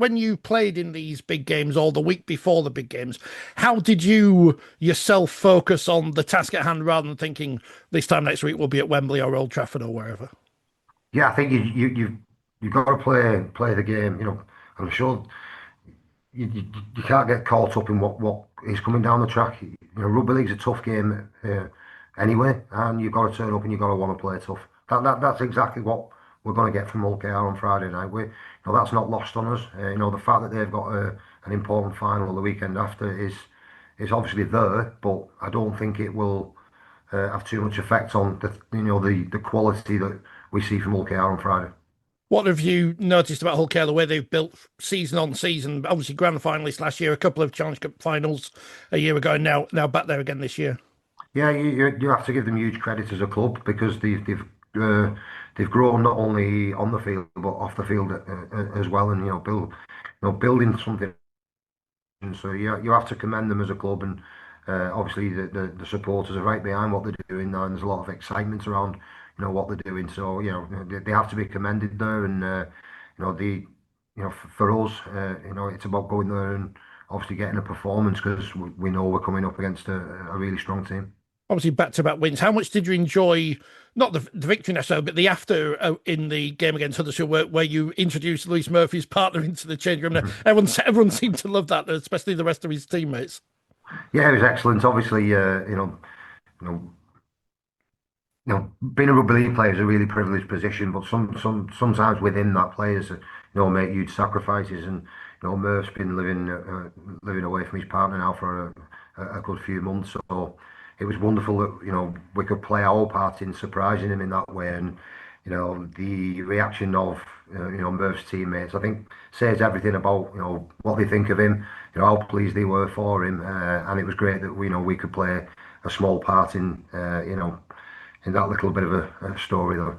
when you played in these big games or the week before the big games, how did you yourself focus on the task at hand rather than thinking this time next week we'll be at Wembley or Old Trafford or wherever? Yeah, I think you've got to play the game. I'm sure you can't get caught up in what is coming down the track. Rugby league's a tough game anyway, and you've got to turn up and you've got to want to play tough. That's exactly what we're going to get from Hull KR on Friday night. That's not lost on us. The fact that they've got an important final the weekend after is obviously there, but I don't think it will have too much effect on the quality that we see from Hull KR on Friday. What have you noticed about Hull KR, the way they've built season on season? Obviously, grand finalists last year, a couple of Challenge Cup finals a year ago, and now back there again this year. Yeah, you have to give them huge credit as a club because they've grown not only on the field but off the field as well, and building something. And so you have to commend them as a club, and obviously the supporters are right behind what they're doing now, and there's a lot of excitement around what they're doing. So they have to be commended there, and for us, it's about going there and obviously getting a performance because we know we're coming up against a really strong team. Obviously, back-to-back wins. How much did you enjoy, not the victory necessarily, but the after in the game against Huddersfield, where you introduced Lewis Murphy's partner into the change room? Everyone seemed to love that, especially the rest of his teammates. Yeah, it was excellent. Obviously, you know, being a rugby league player is a really privileged position, but sometimes within that, players, make huge sacrifices. And Murph's been living away from his partner now for a good few months, so it was wonderful that we could play our part in surprising him in that way. And the reaction of Murph's teammates, I think, says everything about what they think of him, how pleased they were for him, and it was great that we could play a small part in that little bit of a story, though.